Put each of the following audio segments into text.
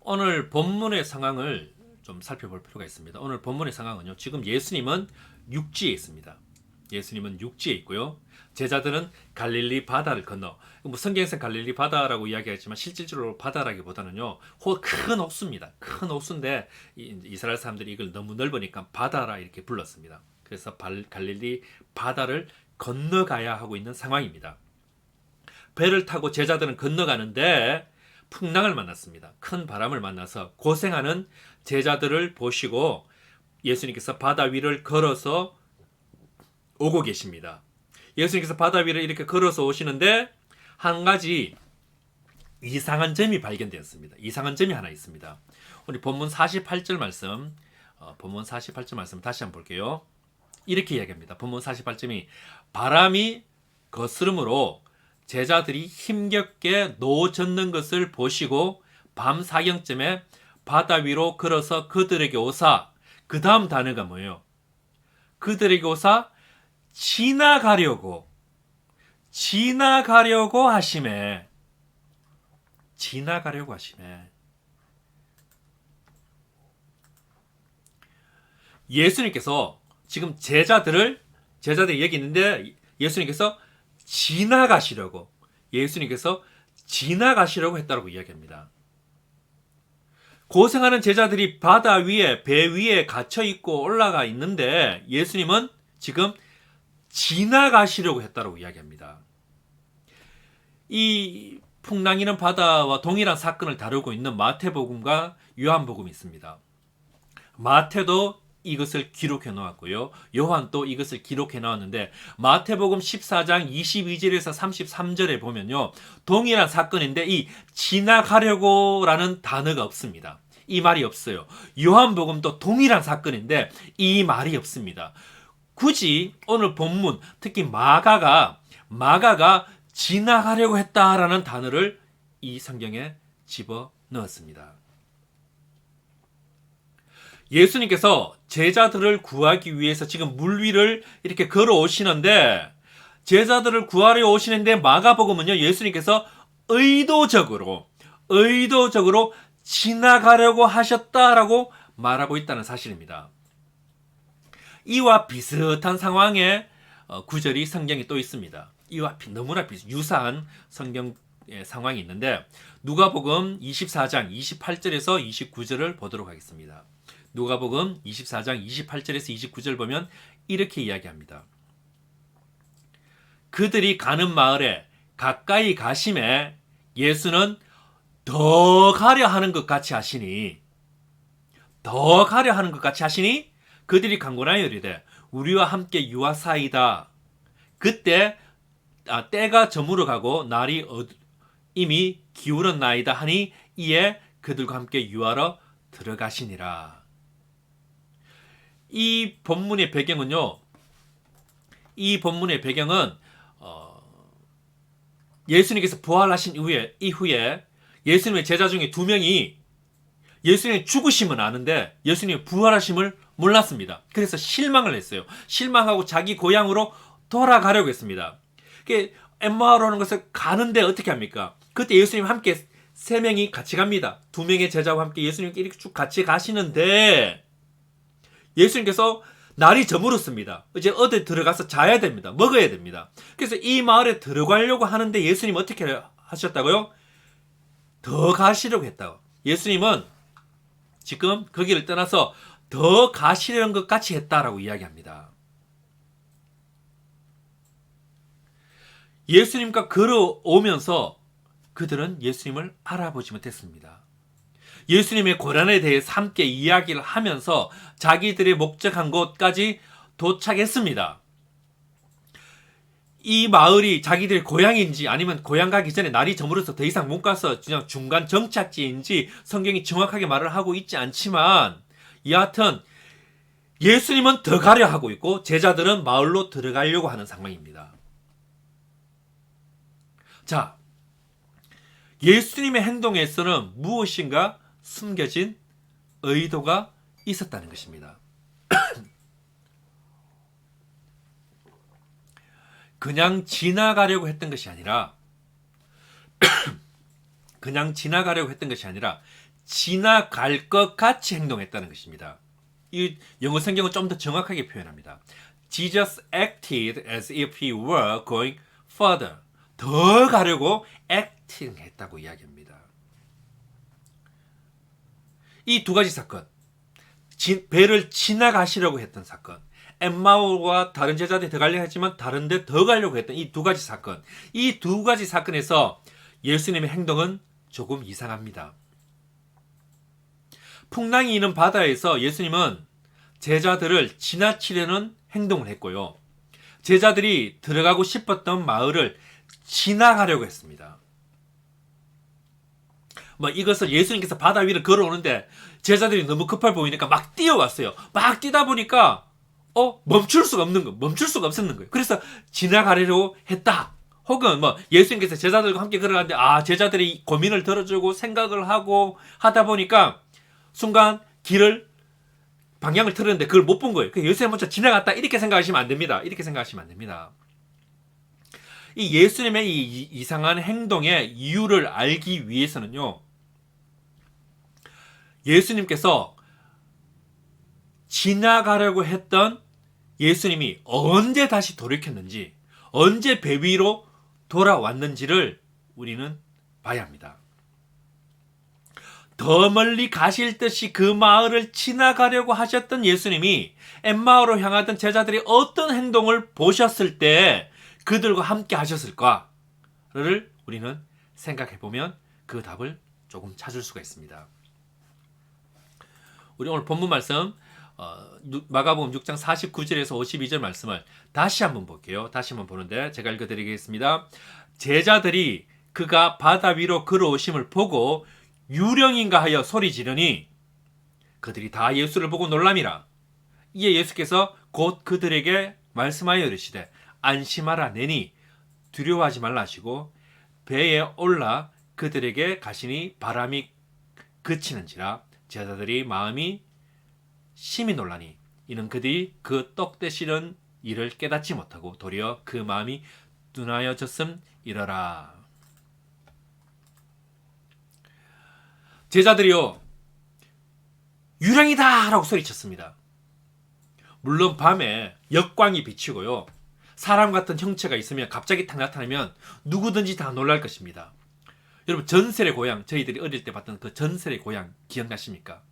오늘 본문의 상황을 좀 살펴볼 필요가 있습니다. 오늘 본문의 상황은요. 지금 예수님은 육지에 있습니다. 예수님은 육지에 있고요. 제자들은 갈릴리 바다를 건너, 뭐 성경에서 갈릴리 바다라고 이야기하지만 실질적으로 바다라기보다는요, 큰 호수입니다. 큰 호수인데 이스라엘 사람들이 이걸 너무 넓으니까 바다라 이렇게 불렀습니다. 그래서 갈릴리 바다를 건너가야 하고 있는 상황입니다. 배를 타고 제자들은 건너가는데 풍랑을 만났습니다. 큰 바람을 만나서 고생하는 제자들을 보시고 예수님께서 바다 위를 걸어서 오고 계십니다. 예수님께서 바다 위를 이렇게 걸어서 오시는데 한 가지 이상한 점이 발견되었습니다. 이상한 점이 하나 있습니다. 우리 본문 48절 말씀, 본문 48절 말씀 다시 한번 볼게요. 이렇게 이야기합니다. 본문 48절이 바람이 거스름으로 제자들이 힘겹게 노젓는 것을 보시고 밤 사경쯤에 바다 위로 걸어서 그들에게 오사, 그 다음 단어가 뭐예요? 그들에게 오사 지나가려고 하심에, 지나가려고 하심에. 예수님께서 지금 제자들이 여기 있는데 예수님께서 지나가시려고 했다고 이야기합니다. 고생하는 제자들이 바다 위에, 배 위에 갇혀 있고 올라가 있는데 예수님은 지금 지나가시려고 했다고 이야기합니다. 이 풍랑이는 바다와 동일한 사건을 다루고 있는 마태복음과 요한복음이 있습니다. 마태도 이것을 기록해 놓았고요. 요한도 이것을 기록해 놓았는데 마태복음 14장 22절에서 33절에 보면요. 동일한 사건인데 이 지나가려고라는 단어가 없습니다. 이 말이 없어요. 요한복음도 동일한 사건인데 이 말이 없습니다. 굳이 오늘 본문, 특히 마가가 지나가려고 했다라는 단어를 이 성경에 집어 넣었습니다. 예수님께서 제자들을 구하기 위해서 지금 물 위를 이렇게 걸어오시는데 제자들을 구하려 오시는데 마가복음은요, 예수님께서 의도적으로 지나가려고 하셨다라고 말하고 있다는 사실입니다. 이와 비슷한 상황의 구절이 성경에 또 있습니다. 이와 너무나 유사한 성경 상황이 있는데 누가복음 24장 28절에서 29절을 보도록 하겠습니다. 누가복음 24장 28절에서 29절 보면 이렇게 이야기합니다. 그들이 가는 마을에 가까이 가심에 예수는 더 가려 하는 것 같이 하시니 그들이 간구하여 이르되 우리와 함께 유하사이다. 그때 때가 저물어 가고 날이 이미 기울었나이다 하니 이에 그들과 함께 유하러 들어가시니라. 이 본문의 배경은 예수님께서 부활하신 이후에 예수님의 제자 중에 2명이 예수님의 죽으심은 아는데 예수님의 부활하심을 몰랐습니다. 그래서 실망을 했어요. 실망하고 자기 고향으로 돌아가려고 했습니다. 엠마오라는 것을 가는데 어떻게 합니까? 그때 예수님 함께 3명이 같이 갑니다. 2명의 제자와 함께 예수님께 이렇게 쭉 같이 가시는데 예수님께서 날이 저물었습니다. 이제 어디 들어가서 자야 됩니다. 먹어야 됩니다. 그래서 이 마을에 들어가려고 하는데 예수님 어떻게 하셨다고요? 더 가시려고 했다고. 예수님은 지금 거기를 떠나서 더 가시려는 것 같이 했다라고 이야기합니다. 예수님과 걸어오면서 그들은 예수님을 알아보지 못했습니다. 예수님의 고난에 대해서 함께 이야기를 하면서 자기들이 목적한 곳까지 도착했습니다. 이 마을이 자기들의 고향인지 아니면 고향 가기 전에 날이 저물어서 더 이상 못 가서 그냥 중간 정착지인지 성경이 정확하게 말을 하고 있지 않지만 여하튼 예수님은 더 가려 하고 있고 제자들은 마을로 들어가려고 하는 상황입니다. 자, 예수님의 행동에서는 무엇인가 숨겨진 의도가 있었다는 것입니다. 그냥 지나가려고 했던 것이 아니라 지나갈 것 같이 행동했다는 것입니다. 이 영어 성경은 좀 더 정확하게 표현합니다. Jesus acted as if he were going further. 더 가려고 acting 했다고 이야기합니다. 이 두 가지 사건, 배를 지나가시려고 했던 사건, 엠마오와 다른 제자들이 더 가려고 했지만 다른 데 더 가려고 했던 이 두 가지 사건, 이 두 가지 사건에서 예수님의 행동은 조금 이상합니다. 풍랑이 있는 바다에서 예수님은 제자들을 지나치려는 행동을 했고요. 제자들이 들어가고 싶었던 마을을 지나가려고 했습니다. 이것을 예수님께서 바다 위를 걸어오는데 제자들이 너무 급해 보이니까 막 뛰어왔어요. 막 뛰다 보니까 멈출 수가 없었는 거예요. 그래서 지나가려고 했다. 혹은 예수님께서 제자들과 함께 걸어가는데 제자들이 고민을 들어주고 생각을 하고 하다 보니까 순간 방향을 틀었는데 그걸 못 본 거예요. 예수님 먼저 지나갔다 이렇게 생각하시면 안 됩니다. 이 예수님의 이 이상한 행동의 이유를 알기 위해서는요, 예수님께서 지나가려고 했던 예수님이 언제 다시 돌이켰는지, 언제 배 위로 돌아왔는지를 우리는 봐야 합니다. 더 멀리 가실 듯이 그 마을을 지나가려고 하셨던 예수님이 엠마오로 향하던 제자들이 어떤 행동을 보셨을 때 그들과 함께 하셨을까를 우리는 생각해보면 그 답을 조금 찾을 수가 있습니다. 우리 오늘 본문 말씀 마가복음 6장 49절에서 52절 말씀을 다시 한번 볼게요. 다시 한번 보는데 제가 읽어드리겠습니다. 제자들이 그가 바다 위로 걸어오심을 보고 유령인가 하여 소리 지르니 그들이 다 예수를 보고 놀람이라. 이에 예수께서 곧 그들에게 말씀하여 이르시되 안심하라 내니 두려워하지 말라 하시고 배에 올라 그들에게 가시니 바람이 그치는지라. 제자들이 마음이 심히 놀라니 이는 그들이 그 떡 대시는 일을 깨닫지 못하고 도리어 그 마음이 둔하여졌음이러라. 제자들이요, 유령이다 라고 소리쳤습니다. 물론 밤에 역광이 비치고요, 사람 같은 형체가 있으면 갑자기 탁 나타나면 누구든지 다 놀랄 것입니다. 여러분, 전설의 고향, 저희들이 어릴 때 봤던 그 전설의 고향 기억나십니까?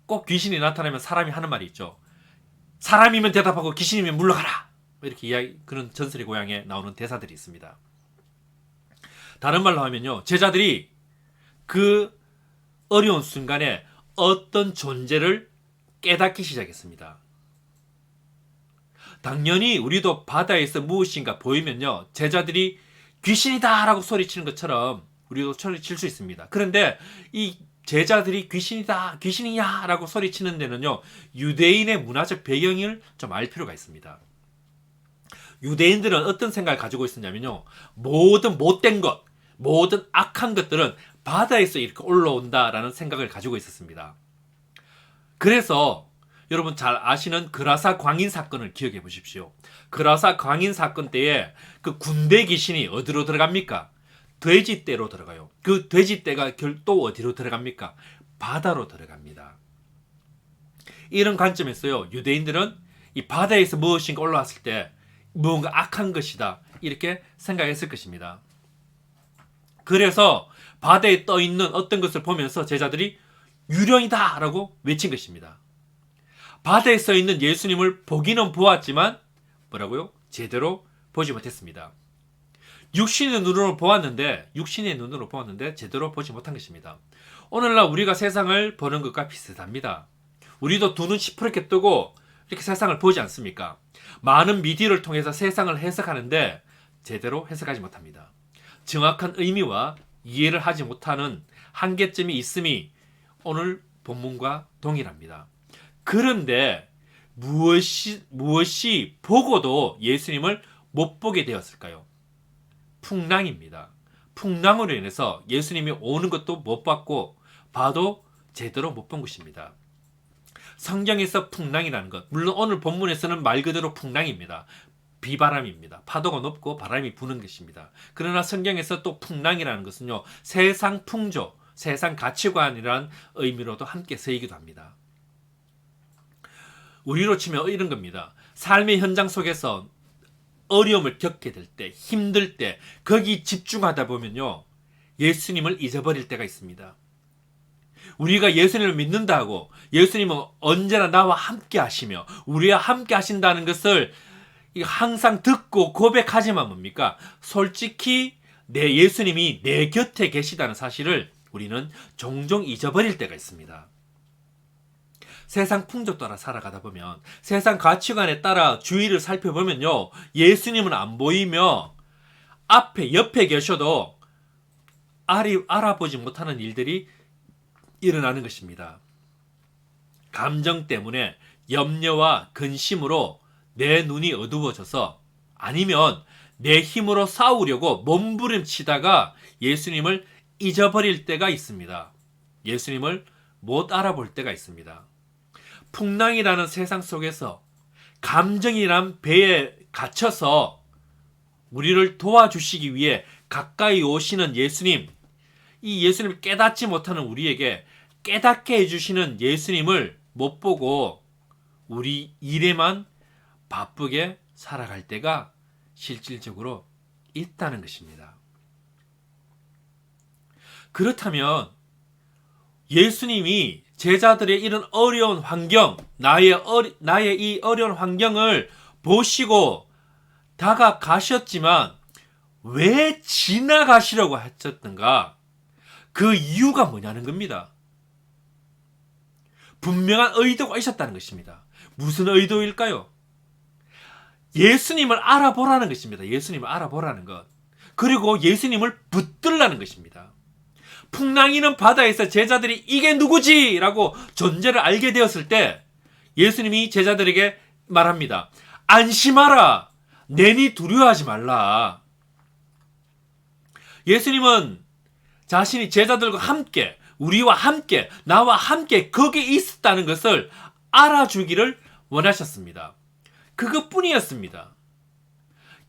꼭 귀신이 나타나면 사람이 하는 말이 있죠. 사람이면 대답하고 귀신이면 물러가라. 이렇게 그런 전설의 고향에 나오는 대사들이 있습니다. 다른 말로 하면요, 제자들이 그 어려운 순간에 어떤 존재를 깨닫기 시작했습니다. 당연히 우리도 바다에서 무엇인가 보이면요, 제자들이 귀신이다 라고 소리치는 것처럼 우리도 소리칠 수 있습니다. 그런데 이 제자들이 귀신이다, 귀신이야 라고 소리치는 데는요, 유대인의 문화적 배경을 좀 알 필요가 있습니다. 유대인들은 어떤 생각을 가지고 있었냐면요, 모든 못된 것, 모든 악한 것들은 바다에서 이렇게 올라온다라는 생각을 가지고 있었습니다. 그래서 여러분 잘 아시는 그라사 광인 사건을 기억해 보십시오. 그라사 광인 사건 때에 그 군대 귀신이 어디로 들어갑니까? 돼지떼로 들어가요. 그 돼지떼가 또 어디로 들어갑니까? 바다로 들어갑니다. 이런 관점에서요, 유대인들은 이 바다에서 무엇인가 올라왔을 때 무언가 악한 것이다 이렇게 생각했을 것입니다. 그래서 바다에 떠 있는 어떤 것을 보면서 제자들이 유령이다 라고 외친 것입니다. 바다에 써 있는 예수님을 보기는 보았지만 뭐라고요? 제대로 보지 못했습니다. 육신의 눈으로 보았는데 제대로 보지 못한 것입니다. 오늘날 우리가 세상을 보는 것과 비슷합니다. 우리도 두 눈 시퍼렇게 뜨고 이렇게 세상을 보지 않습니까? 많은 미디어를 통해서 세상을 해석하는데 제대로 해석하지 못합니다. 정확한 의미와 이해를 하지 못하는 한계점이 있음이 오늘 본문과 동일합니다. 그런데 무엇이 보고도 예수님을 못 보게 되었을까요? 풍랑입니다. 풍랑으로 인해서 예수님이 오는 것도 못 봤고 봐도 제대로 못 본 것입니다. 성경에서 풍랑이라는 것, 물론 오늘 본문에서는 말 그대로 풍랑입니다. 비바람입니다. 파도가 높고 바람이 부는 것입니다. 그러나 성경에서 또 풍랑이라는 것은요, 세상 풍조, 세상 가치관이란 의미로도 함께 쓰이기도 합니다. 우리로 치면 이런 겁니다. 삶의 현장 속에서 어려움을 겪게 될 때, 힘들 때 거기 집중하다 보면요, 예수님을 잊어버릴 때가 있습니다. 우리가 예수님을 믿는다고 예수님은 언제나 나와 함께 하시며 우리와 함께 하신다는 것을 항상 듣고 고백하지만 뭡니까? 솔직히 내 예수님이 내 곁에 계시다는 사실을 우리는 종종 잊어버릴 때가 있습니다. 세상 풍조 따라 살아가다 보면, 세상 가치관에 따라 주위를 살펴보면요, 예수님은 안 보이며 앞에 옆에 계셔도 알아보지 못하는 일들이 일어나는 것입니다. 감정 때문에 염려와 근심으로 내 눈이 어두워져서, 아니면 내 힘으로 싸우려고 몸부림치다가 예수님을 잊어버릴 때가 있습니다. 예수님을 못 알아볼 때가 있습니다. 풍랑이라는 세상 속에서 감정이란 배에 갇혀서 우리를 도와주시기 위해 가까이 오시는 예수님, 이 예수님을 깨닫지 못하는 우리에게 깨닫게 해주시는 예수님을 못 보고 우리 일에만 바쁘게 살아갈 때가 실질적으로 있다는 것입니다. 그렇다면 예수님이 제자들의 이런 어려운 환경, 나의 이 어려운 환경을 보시고 다가가셨지만 왜 지나가시려고 하셨던가? 그 이유가 뭐냐는 겁니다. 분명한 의도가 있었다는 것입니다. 무슨 의도일까요? 예수님을 알아보라는 것입니다. 예수님을 알아보라는 것. 그리고 예수님을 붙들라는 것입니다. 풍랑이는 바다에서 제자들이 이게 누구지? 라고 존재를 알게 되었을 때 예수님이 제자들에게 말합니다. 안심하라. 내니 두려워하지 말라. 예수님은 자신이 제자들과 함께, 우리와 함께, 나와 함께 거기에 있었다는 것을 알아주기를 원하셨습니다. 그것뿐이었습니다.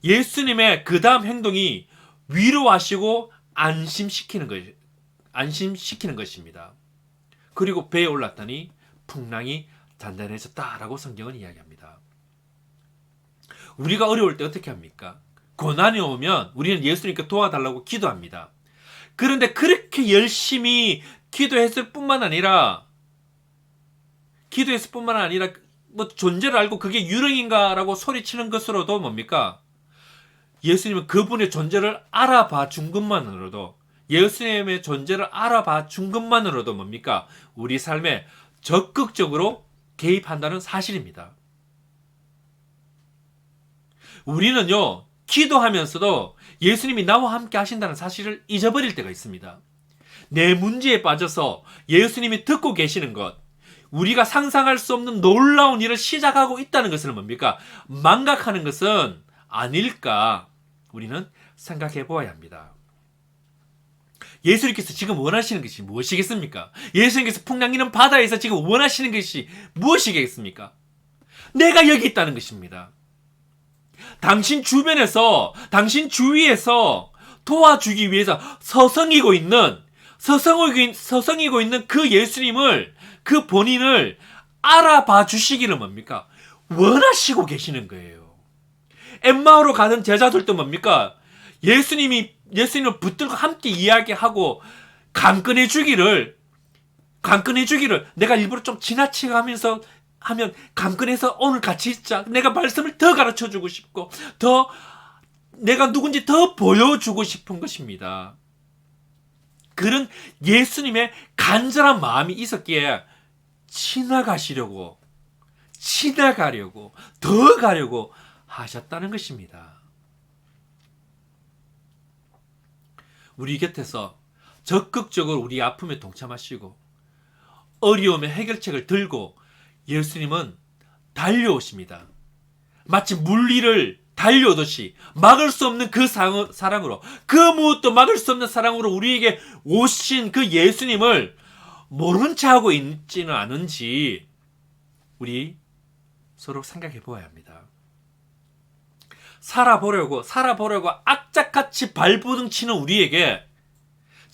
예수님의 그 다음 행동이 위로하시고 안심시키는 것입니다. 그리고 배에 올랐더니 풍랑이 단단해졌다라고 성경은 이야기합니다. 우리가 어려울 때 어떻게 합니까? 고난이 오면 우리는 예수님께 도와달라고 기도합니다. 그런데 그렇게 열심히 기도했을 뿐만 아니라 뭐 존재를 알고 그게 유령인가라고 소리치는 것으로도 뭡니까? 예수님은 그분의 존재를 알아봐 준 것만으로도, 예수님의 존재를 알아봐 준 것만으로도 뭡니까? 우리 삶에 적극적으로 개입한다는 사실입니다. 우리는요, 기도하면서도 예수님이 나와 함께 하신다는 사실을 잊어버릴 때가 있습니다. 내 문제에 빠져서 예수님이 듣고 계시는 것, 우리가 상상할 수 없는 놀라운 일을 시작하고 있다는 것은 뭡니까? 망각하는 것은 아닐까? 우리는 생각해 보아야 합니다. 예수님께서 지금 원하시는 것이 무엇이겠습니까? 예수님께서 풍랑이는 바다에서 지금 원하시는 것이 무엇이겠습니까? 내가 여기 있다는 것입니다. 당신 주변에서, 당신 주위에서 도와주기 위해서 서성이고 있는 그 예수님을, 그 본인을 알아봐 주시기를 뭡니까? 원하시고 계시는 거예요. 엠마오로 가는 제자들도 뭡니까? 예수님을 붙들고 함께 이야기하고 강권해 주기를 내가 일부러 좀 지나치가면서 하면 강권해서 오늘 같이 있자. 내가 말씀을 더 가르쳐 주고 싶고 더 내가 누군지 더 보여주고 싶은 것입니다. 그런 예수님의 간절한 마음이 있었기에 지나가려고 더 가려고 하셨다는 것입니다. 우리 곁에서 적극적으로 우리 아픔에 동참하시고 어려움의 해결책을 들고 예수님은 달려오십니다. 마치 물리를 달려오듯이 막을 수 없는 그 사랑으로, 그 무엇도 막을 수 없는 사랑으로 우리에게 오신 그 예수님을 모른 척하고 있지는 않은지 우리 서로 생각해 보아야 합니다. 살아보려고 악착같이 발버둥치는 우리에게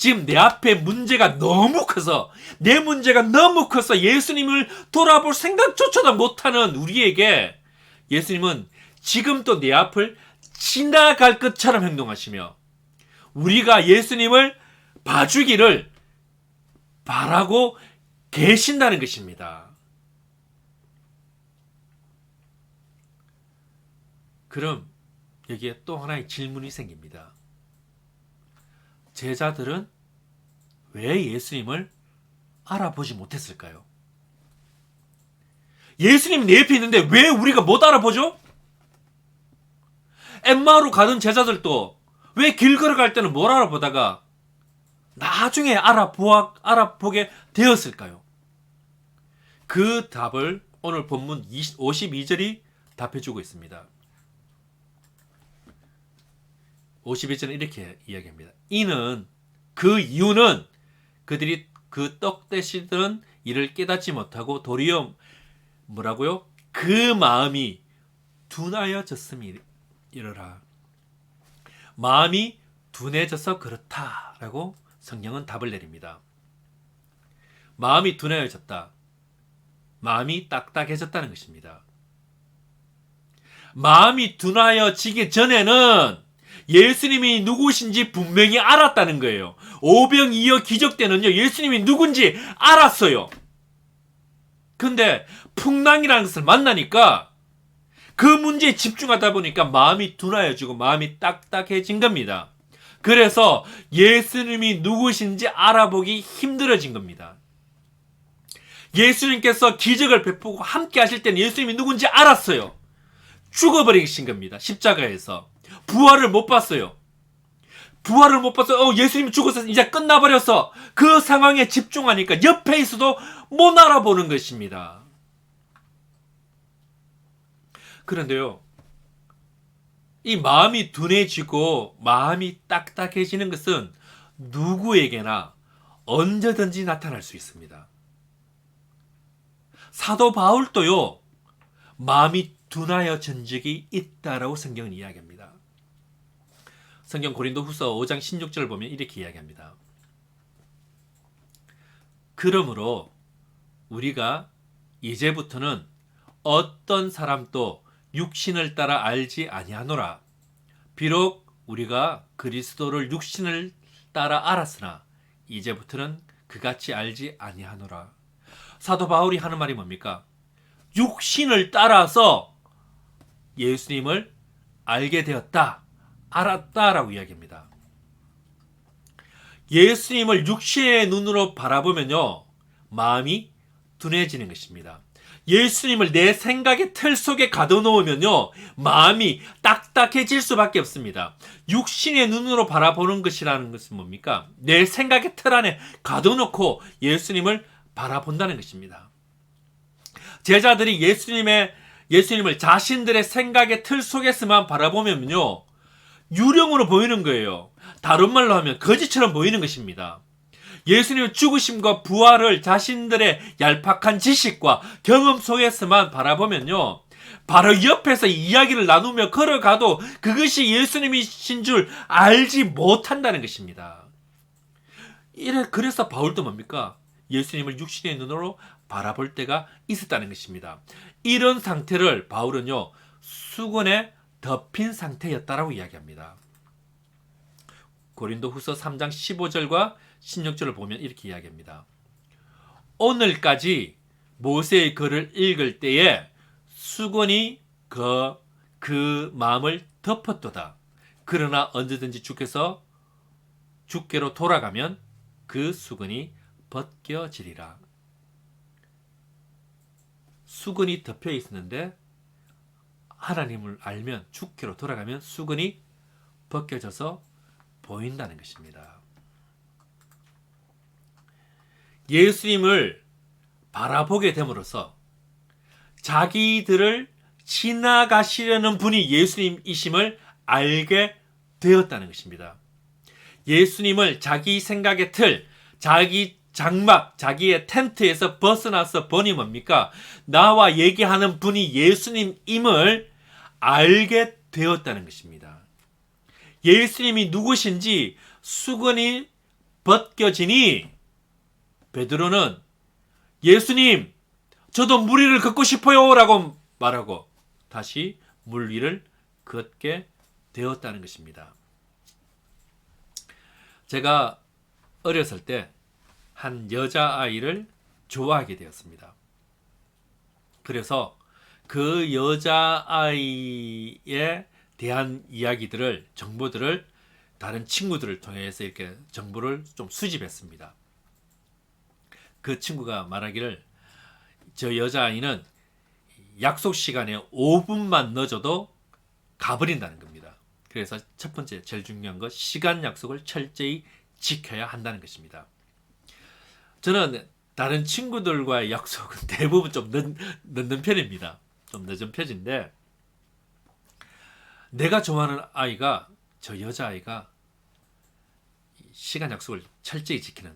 지금 내 앞에 문제가 너무 커서, 내 문제가 너무 커서 예수님을 돌아볼 생각조차도 못하는 우리에게 예수님은 지금 또 내 앞을 지나갈 것처럼 행동하시며 우리가 예수님을 봐주기를 바라고 계신다는 것입니다. 그럼 여기에 또 하나의 질문이 생깁니다. 제자들은 왜 예수님을 알아보지 못했을까요? 예수님 내 옆에 있는데 왜 우리가 못 알아보죠? 엠마오로 가던 제자들도 왜 길 걸어갈 때는 못 알아보다가 나중에 알아보게 되었을까요? 그 답을 오늘 본문 52절이 답해주고 있습니다. 52절은 이렇게 이야기합니다. 그 이유는 그들이 그 떡 대시던 이를 깨닫지 못하고 도리어 뭐라고요? 그 마음이 둔하여졌음이니라. 마음이 둔해져서 그렇다라고 성경은 답을 내립니다. 마음이 둔해졌다. 마음이 딱딱해졌다는 것입니다. 마음이 둔하여지기 전에는 예수님이 누구신지 분명히 알았다는 거예요. 오병이어 기적 때는요, 예수님이 누군지 알았어요. 근데 풍랑이라는 것을 만나니까 그 문제에 집중하다 보니까 마음이 둔하여지고 마음이 딱딱해진 겁니다. 그래서 예수님이 누구신지 알아보기 힘들어진 겁니다. 예수님께서 기적을 베푸고 함께 하실 때는 예수님이 누군지 알았어요. 죽어버리신 겁니다. 십자가에서. 부활을 못 봤어요. 부활을 못 봤어요. 예수님이 죽어서 이제 끝나버렸어. 그 상황에 집중하니까 옆에 있어도 못 알아보는 것입니다. 그런데요, 이 마음이 둔해지고 마음이 딱딱해지는 것은 누구에게나 언제든지 나타날 수 있습니다. 사도 바울도요, 마음이 둔하여진 적이 있다라고 성경은 이야기합니다. 성경 고린도후서 5장 16절을 보면 이렇게 이야기합니다. 그러므로 우리가 이제부터는 어떤 사람도 육신을 따라 알지 아니하노라. 비록 우리가 그리스도를 육신을 따라 알았으나 이제부터는 그같이 알지 아니하노라. 사도 바울이 하는 말이 뭡니까? 육신을 따라서 예수님을 알게 되었다, 알았다라고 이야기합니다. 예수님을 육신의 눈으로 바라보면요, 마음이 둔해지는 것입니다. 예수님을 내 생각의 틀 속에 가둬놓으면요, 마음이 딱딱해질 수밖에 없습니다. 육신의 눈으로 바라보는 것이라는 것은 뭡니까? 내 생각의 틀 안에 가둬놓고 예수님을 바라본다는 것입니다. 제자들이 예수님을 자신들의 생각의 틀 속에서만 바라보면요, 유령으로 보이는 거예요. 다른 말로 하면 거짓처럼 보이는 것입니다. 예수님의 죽으심과 부활을 자신들의 얄팍한 지식과 경험 속에서만 바라보면요, 바로 옆에서 이야기를 나누며 걸어가도 그것이 예수님이신 줄 알지 못한다는 것입니다. 그래서 바울도 뭡니까? 예수님을 육신의 눈으로 바라볼 때가 있었다는 것입니다. 이런 상태를 바울은요, 수건에 덮인 상태였다라고 이야기합니다. 고린도후서 3장 15절과 16절을 보면 이렇게 이야기합니다. 오늘까지 모세의 글을 읽을 때에 수건이 그 마음을 덮었도다. 그러나 언제든지 주께로 돌아가면 그 수건이 벗겨지리라. 수건이 덮여 있었는데 하나님을 알면, 주께로 돌아가면 수건이 벗겨져서 보인다는 것입니다. 예수님을 바라보게 됨으로써 자기들을 지나가시려는 분이 예수님이심을 알게 되었다는 것입니다. 예수님을 자기 생각의 틀, 자기 장막, 자기의 텐트에서 벗어나서 보니 뭡니까? 나와 얘기하는 분이 예수님임을 알게 되었다는 것입니다. 예수님이 누구신지 수건이 벗겨지니 베드로는 예수님, 저도 물 위를 걷고 싶어요 라고 말하고 다시 물 위를 걷게 되었다는 것입니다. 제가 어렸을 때 한 여자아이를 좋아하게 되었습니다. 그래서 그 여자아이에 대한 이야기들을, 정보들을 다른 친구들을 통해서 이렇게 정보를 좀 수집했습니다. 그 친구가 말하기를 저 여자아이는 약속 시간에 5분만 늦어도 가버린다는 겁니다. 그래서 첫 번째 제일 중요한 것, 시간 약속을 철저히 지켜야 한다는 것입니다. 저는 다른 친구들과의 약속은 대부분 좀 늦는 편입니다. 좀 늦은 편인데 내가 좋아하는 아이가, 저 여자아이가 시간 약속을 철저히 지키는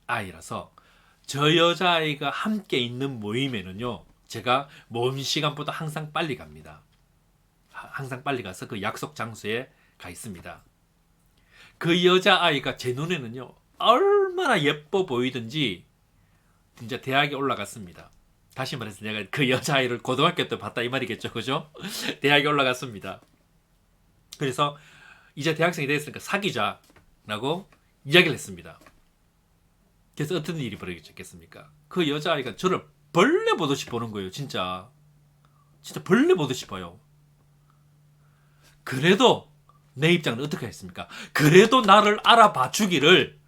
아이라서 저 여자아이가 함께 있는 모임에는요, 제가 모임 시간보다 항상 빨리 갑니다. 항상 빨리 가서 그 약속 장소에 가 있습니다. 그 여자아이가 제 눈에는요, 얼마나 예뻐 보이든지 이제 대학에 올라갔습니다. 다시 말해서 내가 그 여자아이를 고등학교 때 봤다 이 말이겠죠, 그죠? 대학에 올라갔습니다. 그래서 이제 대학생이 됐으니까 사귀자라고 이야기를 했습니다. 그래서 어떤 일이 벌어졌겠습니까? 그 여자아이가 저를 벌레 보듯이 보는 거예요. 진짜 벌레 보듯이 봐요. 그래도 내 입장은 어떻게 했습니까? 그래도 나를 알아봐 주기를,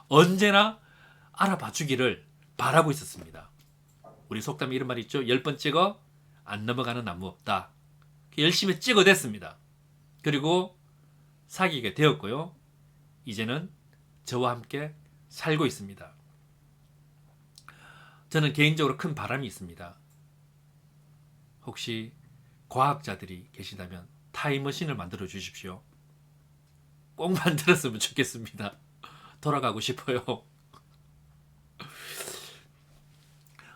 언제나 알아봐 주기를 바라고 있었습니다. 우리 속담에 이런 말이 있죠. 10번 찍어 안 넘어가는 나무 없다. 열심히 찍어댔습니다. 그리고 사귀게 되었고요. 이제는 저와 함께 살고 있습니다. 저는 개인적으로 큰 바람이 있습니다. 혹시 과학자들이 계시다면 타임머신을 만들어 주십시오. 꼭 만들었으면 좋겠습니다. 돌아가고 싶어요.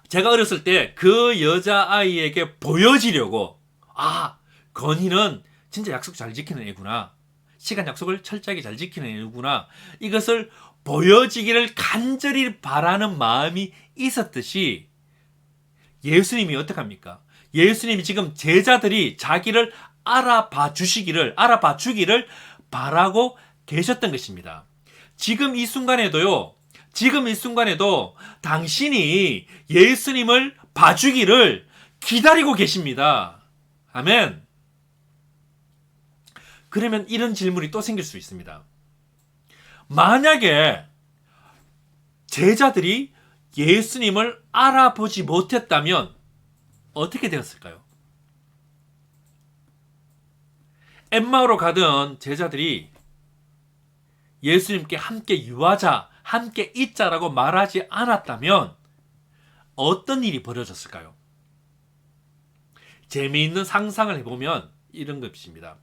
제가 어렸을 때 그 여자아이에게 보여지려고, 아, 건희는 진짜 약속 잘 지키는 애구나, 시간 약속을 철저하게 잘 지키는 애구나, 이것을 보여지기를 간절히 바라는 마음이 있었듯이 예수님이 어떡합니까? 예수님이 지금 제자들이 자기를 알아봐 주기를 바라고 계셨던 것입니다. 지금 이 순간에도 당신이 예수님을 봐주기를 기다리고 계십니다. 아멘. 그러면 이런 질문이 또 생길 수 있습니다. 만약에 제자들이 예수님을 알아보지 못했다면 어떻게 되었을까요? 엠마오로 가던 제자들이 예수님께 함께 유하자, 함께 있자라고 말하지 않았다면 어떤 일이 벌어졌을까요? 재미있는 상상을 해보면 이런 것입니다.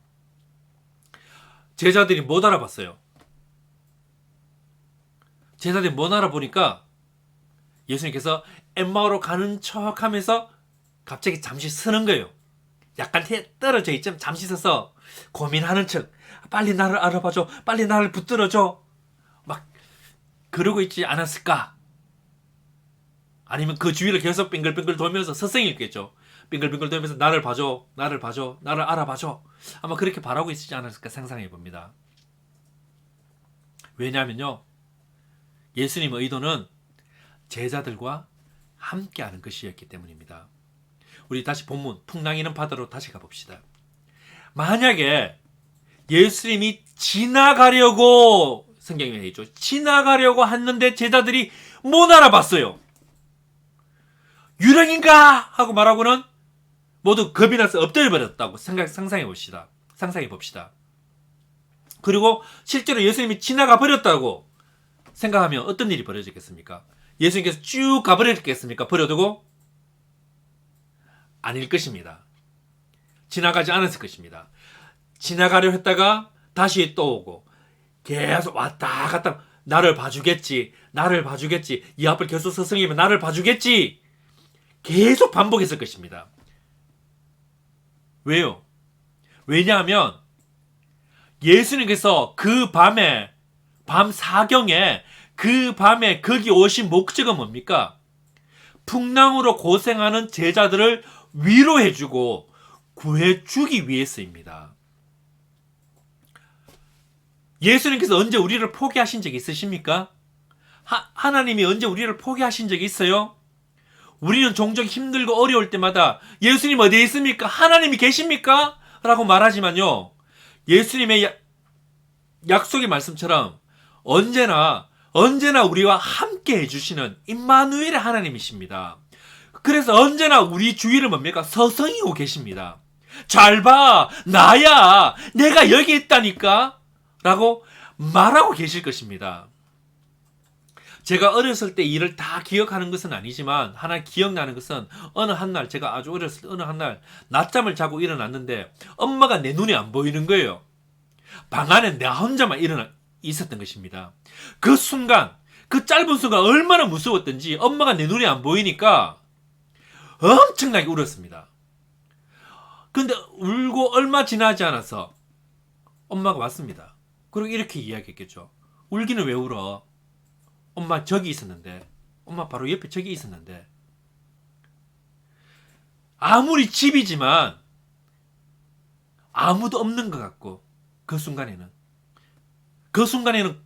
제자들이 못 알아봤어요. 제자들이 못 알아보니까 예수님께서 엠마오로 가는 척 하면서 갑자기 잠시 서는 거예요. 약간 떨어져 있지만 잠시 서서 고민하는 척, 빨리 나를 알아봐줘, 빨리 나를 붙들어줘, 막 그러고 있지 않았을까? 아니면 그 주위를 계속 빙글빙글 돌면서 서성이겠죠. 빙글빙글 돌면서 나를 봐줘, 나를 봐줘, 나를 알아봐줘. 아마 그렇게 바라고 있지 않았을까 상상해 봅니다. 왜냐하면요, 예수님의 의도는 제자들과 함께하는 것이었기 때문입니다. 우리 다시 본문 풍랑이는 바다로 다시 가봅시다. 만약에 예수님이 지나가려고, 성경에 있죠, 지나가려고 했는데 제자들이 못 알아봤어요. 유령인가 하고 말하고는 모두 겁이 나서 엎드려버렸다고 상상해 봅시다. 그리고 실제로 예수님이 지나가 버렸다고 생각하면 어떤 일이 벌어지겠습니까? 예수님께서 쭉 가버렸겠습니까? 버려두고? 아닐 것입니다. 지나가지 않았을 것입니다. 지나가려 했다가 다시 또 오고 계속 왔다 갔다, 나를 봐주겠지, 이 앞을 계속 서성이면 나를 봐주겠지, 계속 반복했을 것입니다. 왜요? 왜냐하면 예수님께서 그 밤에, 밤 사경에 그 밤에 거기 오신 목적은 뭡니까? 풍랑으로 고생하는 제자들을 위로해주고 구해주기 위해서입니다. 예수님께서 언제 우리를 포기하신 적이 있으십니까? 하나님이 언제 우리를 포기하신 적이 있어요? 우리는 종종 힘들고 어려울 때마다 예수님 어디에 있습니까? 하나님이 계십니까? 라고 말하지만요. 예수님의 약속의 말씀처럼 언제나 우리와 함께 해주시는 임마누엘의 하나님이십니다. 그래서 언제나 우리 주위를 뭡니까? 서성이고 계십니다. 잘 봐, 나야, 내가 여기 있다니까 라고 말하고 계실 것입니다. 제가 어렸을 때 일을 다 기억하는 것은 아니지만 하나 기억나는 것은 어느 한날, 제가 아주 어렸을 때 어느 한날 낮잠을 자고 일어났는데 엄마가 내 눈에 안 보이는 거예요. 방 안에 나 혼자만 있었던 것입니다. 그 순간, 그 짧은 순간 얼마나 무서웠던지 엄마가 내 눈에 안 보이니까 엄청나게 울었습니다. 근데 울고 얼마 지나지 않아서 엄마가 왔습니다. 그리고 이렇게 이야기했겠죠. 울기는 왜 울어? 엄마 저기 있었는데, 엄마 바로 옆에 저기 있었는데. 아무리 집이지만 아무도 없는 것 같고, 그 순간에는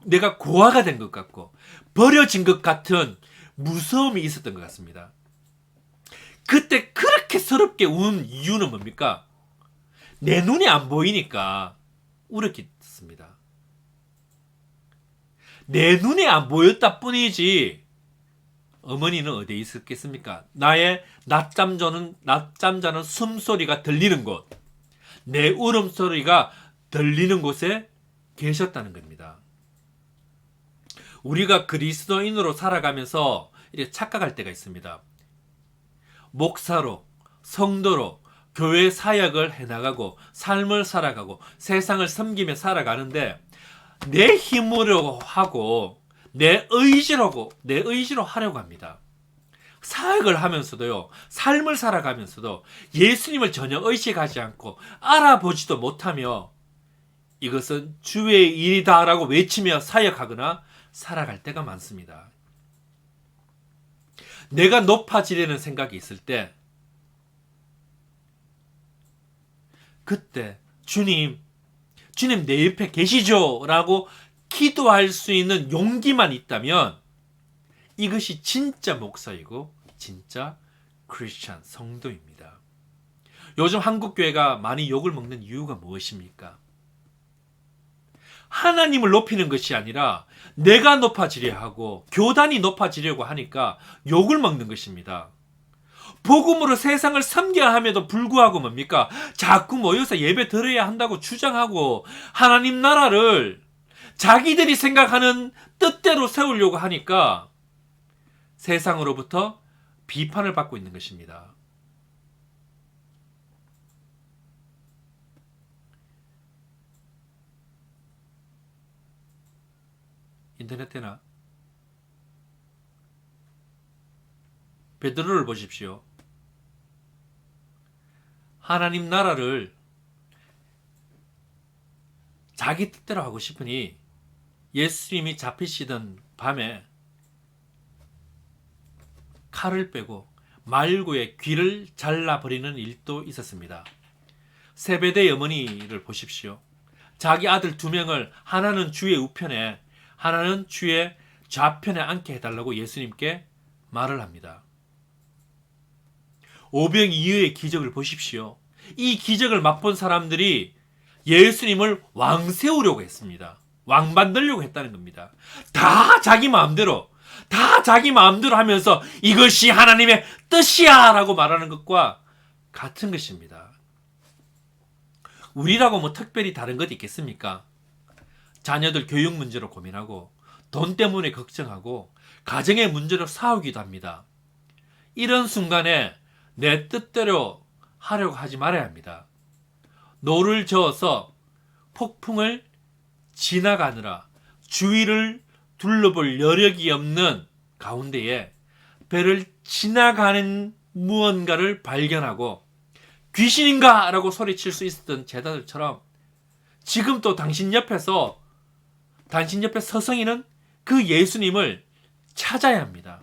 내가 고아가 된 것 같고 버려진 것 같은 무서움이 있었던 것 같습니다. 그때 그렇게 서럽게 운 이유는 뭡니까? 내 눈이 안 보이니까 울었겠습니다. 내 눈에 안 보였다 뿐이지 어머니는 어디에 있었겠습니까? 나의 낮잠 자는 숨소리가 들리는 곳, 내 울음소리가 들리는 곳에 계셨다는 겁니다. 우리가 그리스도인으로 살아가면서 이렇게 착각할 때가 있습니다. 목사로, 성도로 교회 사역을 해나가고 삶을 살아가고 세상을 섬기며 살아가는데 내 힘으로 하고 내 의지로 하려고 합니다. 사역을 하면서도요, 삶을 살아가면서도 예수님을 전혀 의식하지 않고 알아보지도 못하며 이것은 주의 일이다라고 외치며 사역하거나 살아갈 때가 많습니다. 내가 높아지려는 생각이 있을 때 그때 주님 내 옆에 계시죠? 라고 기도할 수 있는 용기만 있다면 이것이 진짜 목사이고 진짜 크리스찬 성도입니다. 요즘 한국교회가 많이 욕을 먹는 이유가 무엇입니까? 하나님을 높이는 것이 아니라 내가 높아지려 하고 교단이 높아지려고 하니까 욕을 먹는 것입니다. 복음으로 세상을 섬겨야 함에도 불구하고 뭡니까? 자꾸 모여서 예배 드려야 한다고 주장하고 하나님 나라를 자기들이 생각하는 뜻대로 세우려고 하니까 세상으로부터 비판을 받고 있는 것입니다. 인터넷 되나? 베드로를 보십시오. 하나님 나라를 자기 뜻대로 하고 싶으니 예수님이 잡히시던 밤에 칼을 빼고 말고의 귀를 잘라버리는 일도 있었습니다. 세베대의 어머니를 보십시오. 자기 아들 2명을 하나는 주의 우편에 하나는 주의 좌편에 앉게 해달라고 예수님께 말을 합니다. 오병이어의 기적을 보십시오. 이 기적을 맛본 사람들이 예수님을 왕 세우려고 했습니다. 왕 만들려고 했다는 겁니다. 다 자기 마음대로 하면서 이것이 하나님의 뜻이야 라고 말하는 것과 같은 것입니다. 우리라고 뭐 특별히 다른 것 있겠습니까? 자녀들 교육 문제로 고민하고 돈 때문에 걱정하고 가정의 문제로 싸우기도 합니다. 이런 순간에 내 뜻대로 하려고 하지 말아야 합니다. 노를 저어서 폭풍을 지나가느라 주위를 둘러볼 여력이 없는 가운데에 배를 지나가는 무언가를 발견하고 귀신인가? 라고 소리칠 수 있었던 제자들처럼 지금 또 당신 옆에 서성이는 그 예수님을 찾아야 합니다.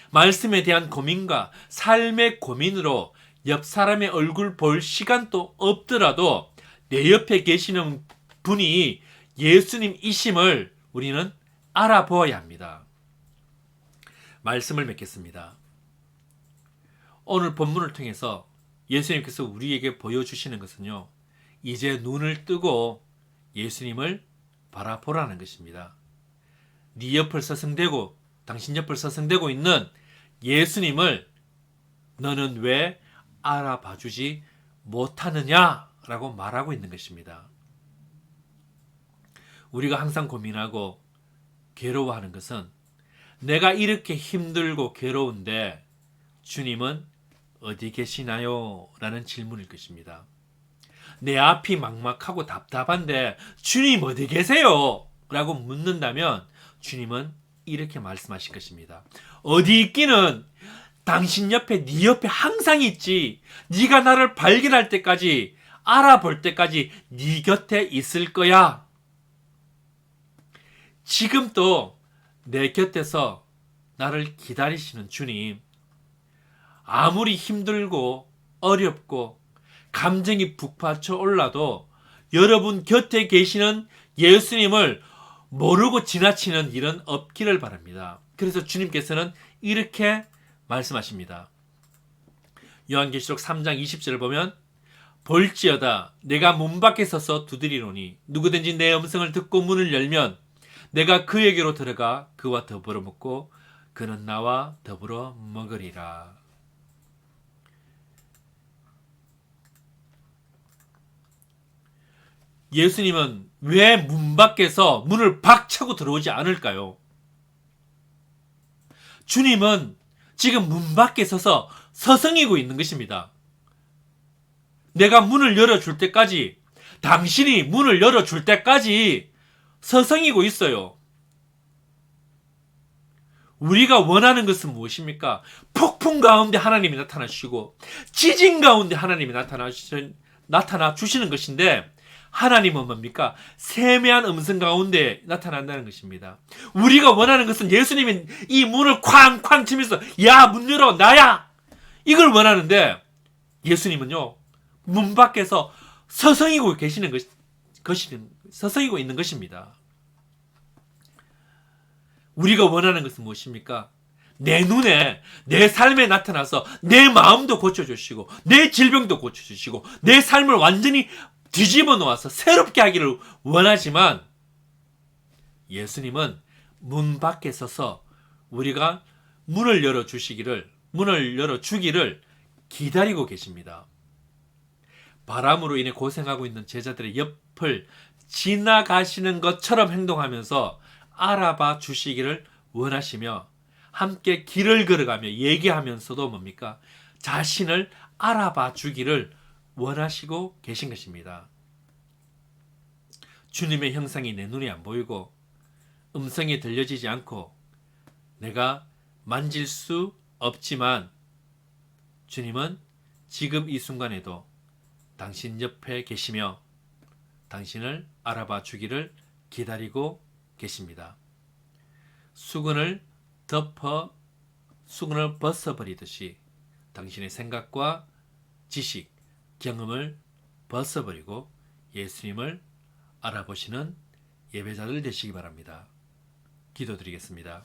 말씀에 대한 고민과 삶의 고민으로 옆 사람의 얼굴 볼 시간도 없더라도 내 옆에 계시는 분이 예수님이심을 우리는 알아보아야 합니다. 말씀을 맺겠습니다. 오늘 본문을 통해서 예수님께서 우리에게 보여주시는 것은요, 이제 눈을 뜨고 예수님을 바라보라는 것입니다. 네 옆을 서성대고 당신 옆을 서성대고 있는 예수님을 너는 왜 알아봐주지 못하느냐라고 말하고 있는 것입니다. 우리가 항상 고민하고 괴로워하는 것은 내가 이렇게 힘들고 괴로운데 주님은 어디 계시나요? 라는 질문일 것입니다. 내 앞이 막막하고 답답한데 주님 어디 계세요? 라고 묻는다면 주님은 이렇게 말씀하실 것입니다. 어디 있기는 당신 옆에 네 옆에 항상 있지. 네가 나를 발견할 때까지 알아볼 때까지 네 곁에 있을 거야. 지금 또 내 곁에서 나를 기다리시는 주님, 아무리 힘들고 어렵고 감정이 북받쳐 올라도 여러분 곁에 계시는 예수님을 모르고 지나치는 일은 없기를 바랍니다. 그래서 주님께서는 이렇게 말씀하십니다. 요한계시록 3장 20절을 보면 볼지어다 내가 문 밖에 서서 두드리노니 누구든지 내 음성을 듣고 문을 열면 내가 그에게로 들어가 그와 더불어 먹고 그는 나와 더불어 먹으리라. 예수님은 왜 문 밖에서 문을 박차고 들어오지 않을까요? 주님은 지금 문 밖에 서서 서성이고 있는 것입니다. 내가 문을 열어줄 때까지, 당신이 문을 열어줄 때까지 서성이고 있어요. 우리가 원하는 것은 무엇입니까? 폭풍 가운데 하나님이 나타나시고 지진 가운데 하나님이 나타나 주시는 것인데, 하나님은 뭡니까? 세미한 음성 가운데 나타난다는 것입니다. 우리가 원하는 것은 예수님이 이 문을 쾅쾅 치면서 야, 문 열어, 나야! 이걸 원하는데 예수님은요, 문 밖에서 서성이고 계시는 서성이고 있는 것입니다. 우리가 원하는 것은 무엇입니까? 내 눈에, 내 삶에 나타나서 내 마음도 고쳐주시고 내 질병도 고쳐주시고 내 삶을 완전히 뒤집어 놓아서 새롭게 하기를 원하지만, 예수님은 문 밖에 서서 우리가 문을 열어주기를 기다리고 계십니다. 바람으로 인해 고생하고 있는 제자들의 옆을 지나가시는 것처럼 행동하면서 알아봐 주시기를 원하시며, 함께 길을 걸어가며 얘기하면서도 뭡니까? 자신을 알아봐 주기를 원하시고 계신 것입니다. 주님의 형상이 내 눈에 안 보이고 음성이 들려지지 않고 내가 만질 수 없지만, 주님은 지금 이 순간에도 당신 옆에 계시며 당신을 알아봐 주기를 기다리고 계십니다. 수건을 벗어버리듯이 당신의 생각과 지식, 경험을 벗어버리고 예수님을 알아보시는 예배자들 되시기 바랍니다. 기도드리겠습니다.